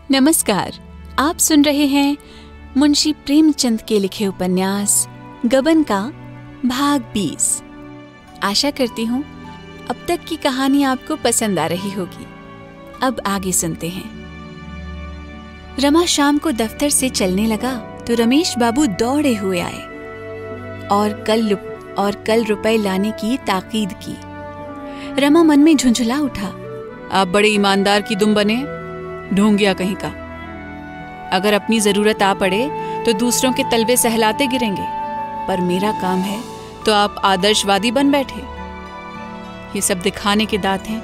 नमस्कार, आप सुन रहे हैं मुंशी प्रेमचंद के लिखे उपन्यास गबन का भाग 20। आशा करती हूँ अब तक की कहानी आपको पसंद आ रही होगी। अब आगे सुनते हैं। रमा शाम को दफ्तर से चलने लगा तो रमेश बाबू दौड़े हुए आए और कल रुपए लाने की ताकीद की। रमा मन में झुंझुला उठा, आप बड़े ईमानदार की दुम बने, ढोंगिया कहीं का। अगर अपनी जरूरत आ पड़े तो दूसरों के तलवे सहलाते गिरेंगे, पर मेरा काम है तो आप आदर्शवादी बन बैठे। ये सब दिखाने के दांत हैं,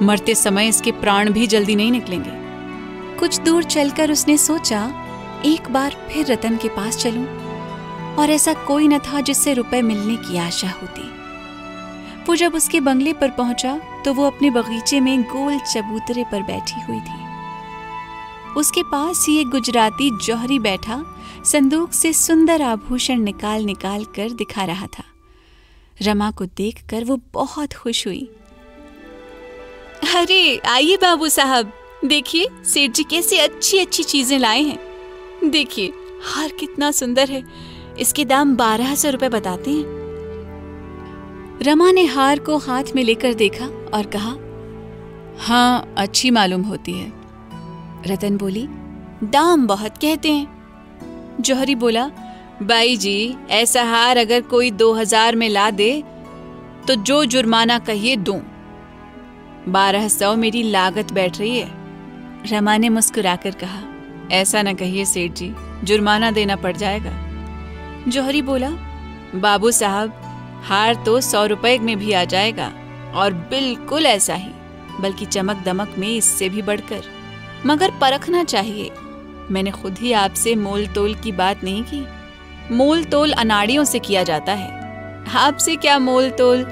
मरते समय इसके प्राण भी जल्दी नहीं निकलेंगे। कुछ दूर चलकर उसने सोचा, एक बार फिर रतन के पास चलूं, और ऐसा कोई न था जिससे रुपए मिलने की आशा होती। वो जब उसके बंगले पर पहुंचा तो वो अपने बगीचे में गोल चबूतरे पर बैठी हुई थी। उसके पास ही एक गुजराती जौहरी बैठा संदूक से सुंदर आभूषण निकाल निकाल कर दिखा रहा था। रमा को देखकर वो बहुत खुश हुई। अरे आइए बाबू साहब, देखिए सेठ जी कैसी अच्छी अच्छी चीजें लाए हैं। देखिए हार कितना सुंदर है, इसके दाम 1200 रुपए बताते हैं। रमा ने हार को हाथ में लेकर देखा और कहा, हाँ अच्छी मालूम होती है। रतन बोली, दाम बहुत कहते हैं। जौहरी बोला, बाई जी ऐसा हार अगर कोई 2000 में ला दे तो जो जुर्माना कहिए दूं। 1200 मेरी लागत बैठ रही है। रमा ने मुस्कुराकर कहा, ऐसा न कहिए सेठ जी, जुर्माना देना पड़ जाएगा। जौहरी बोला, बाबू साहब हार तो 100 रुपए में भी आ जाएगा, और बिल्कुल ऐसा ही, बल्कि चमक दमक में इससे भी बढ़कर, मगर परखना चाहिए। मैंने खुद ही आपसे मोल तोल की बात नहीं की। मोल तोल अनाड़ियों से किया जाता है, आपसे क्या मोल तोल।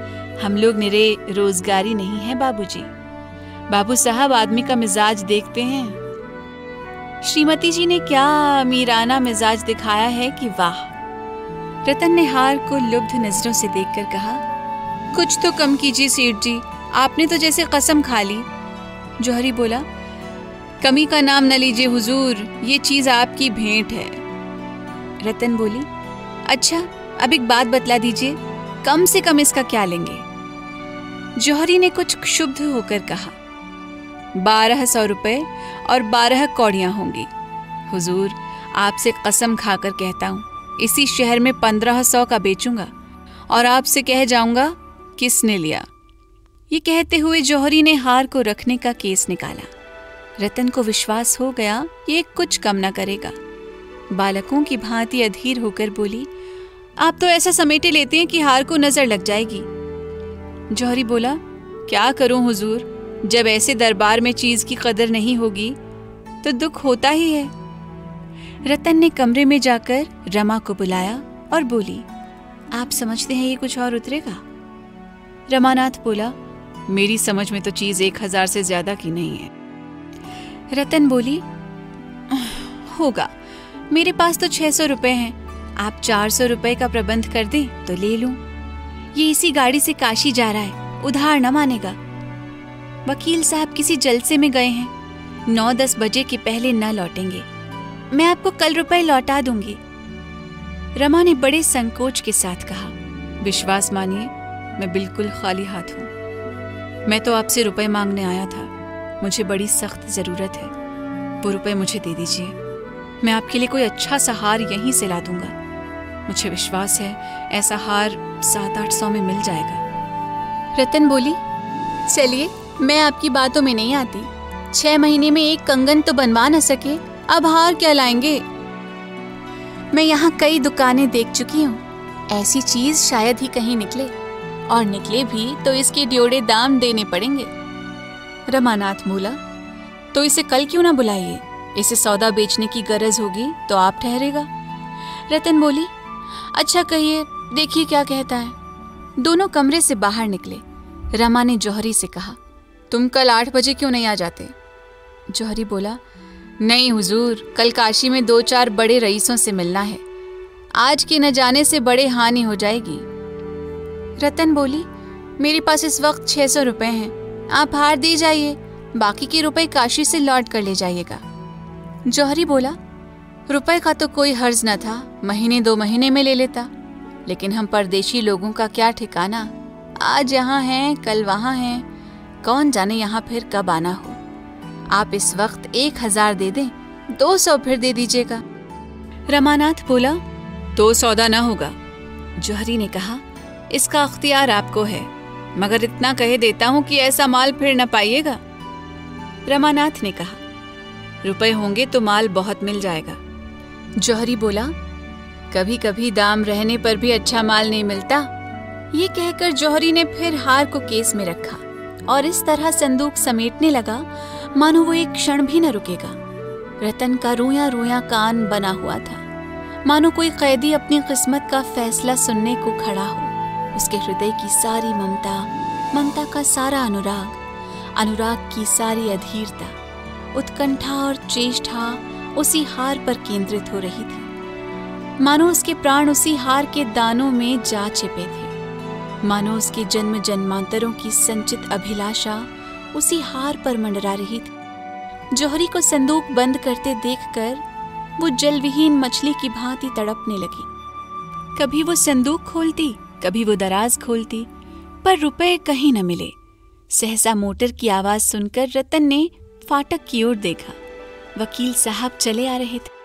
हम लोग निरे रोजगारी नहीं है बाबूजी। बाबू साहब आदमी का मिजाज देखते हैं। श्रीमती जी ने क्या अमीराना मिजाज दिखाया है कि वाह। रतन ने हार को लुब्ध नजरों से देखकर कहा, कुछ तो कम कीजिए सेठ जी, आपने तो जैसे कसम खा ली। जौहरी बोला, कमी का नाम न लीजिए हुजूर, ये चीज आपकी भेंट है। रतन बोली, अच्छा अब एक बात बतला दीजिए, कम से कम इसका क्या लेंगे। जौहरी ने कुछ क्षुब्ध होकर कहा, 1200 रुपए और 12 कौड़ियां होंगी। हुजूर आपसे कसम खाकर कहता हूं, इसी शहर में 1500 का बेचूंगा और आपसे कह जाऊंगा किसने लिया। ये कहते हुए जौहरी ने हार को रखने का केस निकाला। रतन को विश्वास हो गया ये कुछ कम न करेगा। बालकों की भांति अधीर होकर बोली, आप तो ऐसा समेटे लेते हैं कि हार को नजर लग जाएगी। जौहरी बोला, क्या करूं हुजूर, जब ऐसे दरबार में चीज की कदर नहीं होगी तो दुख होता ही है। रतन ने कमरे में जाकर रमा को बुलाया और बोली, आप समझते हैं ये कुछ और उतरेगा। रमानाथ बोला, मेरी समझ में तो चीज 1000 से ज्यादा की नहीं है। रतन बोली, होगा, मेरे पास तो 600 रुपए हैं, आप 400 रुपए का प्रबंध कर दें तो ले लूं। ये इसी गाड़ी से काशी जा रहा है, उधार न मानेगा। वकील साहब किसी जलसे में गए हैं, 9-10 बजे के पहले न लौटेंगे। मैं आपको कल रुपए लौटा दूंगी। रमा ने बड़े संकोच के साथ कहा, विश्वास मानिए मैं बिल्कुल खाली हाथ हूं। मैं तो आपसे रुपए मांगने आया था, मुझे बड़ी सख्त जरूरत है, वो रुपए मुझे दे दीजिए। मैं आपके लिए कोई अच्छा सा हार यहीं से ला दूंगा। मुझे विश्वास है ऐसा हार 700-800 में मिल जाएगा। रतन बोली, चलिए मैं आपकी बातों में नहीं आती। 6 महीने में एक कंगन तो बनवा न सके, अब हार क्या लाएंगे। मैं यहाँ कई दुकानें देख चुकी हूँ, ऐसी चीज शायद ही कहीं निकले, और निकले भी तो इसके ड्योड़े दाम देने पड़ेंगे। रमानाथ बोला, तो इसे कल क्यों ना बुलाइए, इसे सौदा बेचने की गरज होगी तो आप ठहरेगा। रतन बोली, अच्छा कहिए, देखिए क्या कहता है। दोनों कमरे से बाहर निकले। रमा ने जौहरी से कहा, तुम कल 8 बजे क्यों नहीं आ जाते। जौहरी बोला, नहीं हुजूर, कल काशी में 2-4 बड़े रईसों से मिलना है, आज के न जाने से बड़े हानि हो जाएगी। रतन बोली, मेरे पास इस वक्त 600 रुपए हैं, आप हार दे जाइए, बाकी के रुपए काशी से लौट कर ले जाइएगा। जौहरी बोला, रुपए का तो कोई हर्ज न था, महीने 2 महीने में ले लेता, लेकिन हम परदेशी लोगों का क्या ठिकाना, आज यहाँ हैं कल वहाँ हैं, कौन जाने यहाँ फिर कब आना हो। आप इस वक्त 1000 दे दें, 200 फिर दे दीजिएगा। रमानाथ बोला, तो सौदा न होगा। जौहरी ने कहा, इसका अख्तियार आपको है, मगर इतना कहे देता हूं कि ऐसा माल फिर न पाइएगा। रमानाथ ने कहा, रुपए होंगे तो माल बहुत मिल जाएगा। जौहरी बोला, कभी कभी दाम रहने पर भी अच्छा माल नहीं मिलता। ये कहकर जौहरी ने फिर हार को केस में रखा और इस तरह संदूक समेटने लगा मानो वो एक क्षण भी न रुकेगा। रतन का रोया रोया कान बना हुआ था, मानो कोई कैदी अपनी किस्मत का फैसला सुनने को खड़ा हो। उसके हृदय की सारी ममता, ममता का सारा अनुराग, अनुराग की सारी अधीरता, उत्कंठा और चेष्टा उसी हार पर केंद्रित हो रही थी। मानो उसके प्राण उसी हार के दानों में जा छिपे थे, मानो उसके जन्म जन्मांतरों की संचित अभिलाषा उसी हार पर मंडरा रही थी। जौहरी को संदूक बंद करते देखकर वो जलविहीन मछली की भांति तड़पने लगी। कभी वो संदूक खोलती, कभी वो दराज खोलती, पर रुपए कहीं न मिले। सहसा मोटर की आवाज सुनकर रतन ने फाटक की ओर देखा। वकील साहब चले आ रहे थे।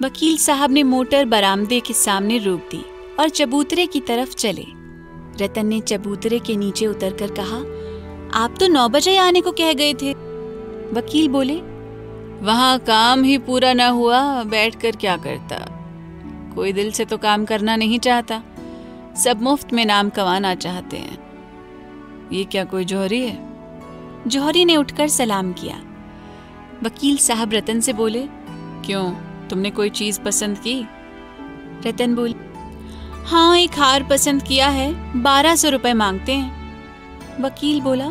वकील साहब ने मोटर बरामदे के सामने रोक दी और चबूतरे की तरफ चले। रतन ने चबूतरे के नीचे उतरकर कहा, आप तो 9 बजे आने को कह गए थे। वकील बोले, वहां काम ही पूरा न हुआ, बैठकर क्या करता। कोई दिल से तो काम करना नहीं चाहता, सब मुफ्त में नाम कमाना चाहते हैं। ये क्या कोई जौहरी है? जौहरी ने उठकर सलाम किया। वकील साहब रतन से बोले, क्यों, तुमने कोई चीज पसंद की? रतन बोले, हाँ, एक हार पसंद किया है, 1200 रुपए मांगते हैं। वकील बोला,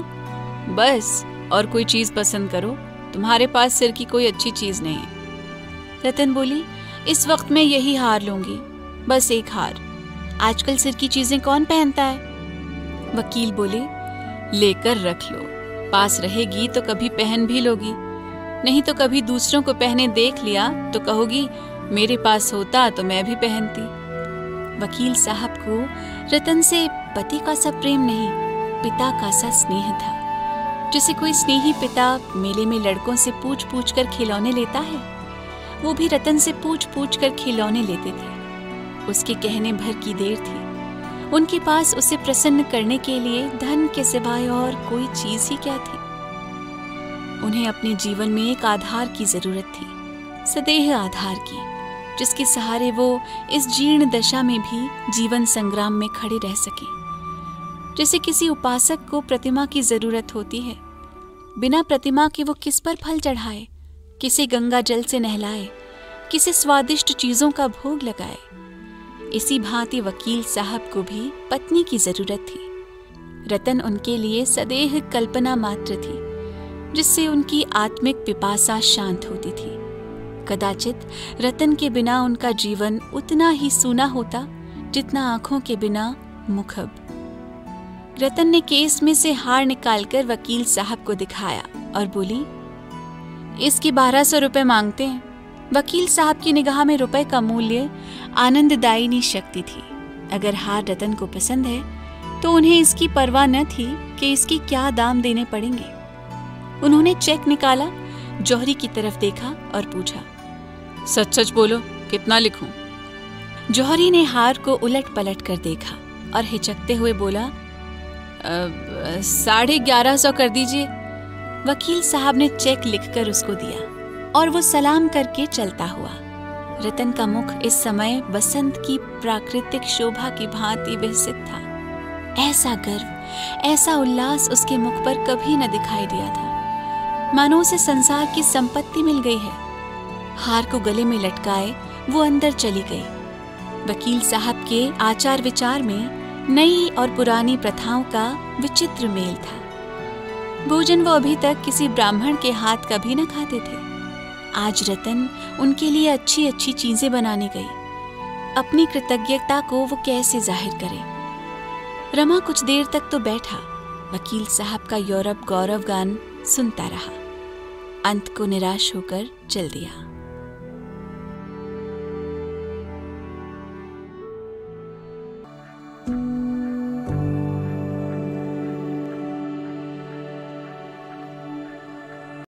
बस, और कोई चीज पसंद करो, तुम्हारे पास सिर की कोई अच्छी चीज नहीं है। रतन बोली, इस वक्त मैं यही हार लूंगी, बस एक हार। आजकल सिर की चीजें कौन पहनता है? वकील बोले, लेकर रख लो, पास रहेगी तो कभी पहन भी लोगी, नहीं तो कभी दूसरों को पहने देख लिया तो कहोगी मेरे पास होता तो मैं भी पहनती। वकील साहब को रतन से पति का सा प्रेम नहीं, पिता का सा स्नेह था। जैसे कोई स्नेही पिता मेले में लड़कों से पूछ पूछ कर खिलौने लेता है, वो भी रतन से पूछ पूछ कर खिलौने लेते थे। उसके कहने भर की देर थी। उनके पास उसे प्रसन्न करने के लिए धन के सिवाय और कोई चीज ही क्या थी। उन्हें अपने जीवन में एक आधार की जरूरत थी, सदेह आधार की, जिसके सहारे वो इस जीर्ण दशा में भी जीवन संग्राम में खड़े रह सके। जैसे किसी उपासक को प्रतिमा की जरूरत होती है, बिना प्रतिमा के वो किस पर फल चढ़ाए, किसे गंगा जल से नहलाए, किसे स्वादिष्ट चीजों का भोग लगाए। इसी भांति वकील साहब को भी पत्नी की जरूरत थी। रतन उनके लिए सदेह कल्पना मात्र थी, जिससे उनकी आत्मिक पिपासा शांत होती थी। कदाचित रतन के बिना उनका जीवन उतना ही सूना होता जितना आंखों के बिना मुखब। रतन ने केस में से हार निकालकर वकील साहब को दिखाया और बोली, इसकी 1200 रुपए मांगते हैं। वकील साहब की निगाह में रुपए का मूल्य आनंददायिनी शक्ति थी। अगर हार रतन को पसंद है तो उन्हें इसकी परवाह न थी कि इसकी क्या दाम देने पड़ेंगे। उन्होंने चेक निकाला, जौहरी की तरफ देखा और पूछा, सच सच बोलो, कितना लिखूं? जौहरी ने हार को उलट पलट कर देखा और हिचकते हुए बोला, 1150 कर दीजिए। वकील साहब ने चेक लिखकर उसको दिया और वो सलाम करके चलता हुआ। रतन का मुख इस समय बसंत की प्राकृतिक शोभा की भांति विकसित था। ऐसा गर्व, ऐसा उल्लास उसके मुख पर कभी न दिखाई दिया था, मानो उसे संसार की संपत्ति मिल गई है। हार को गले में लटकाए वो अंदर चली गई। वकील साहब के आचार विचार में नई और पुरानी प्रथाओं का विचित्र मेल था। भोजन वो अभी तक किसी ब्राह्मण के हाथ का भी न खाते थे। आज रतन उनके लिए अच्छी अच्छी चीजें बनाने गई। अपनी कृतज्ञता को वो कैसे जाहिर करे। रमा कुछ देर तक तो बैठा, वकील साहब का यूरोप गौरव गान सुनता रहा। अंत को निराश होकर चल दिया।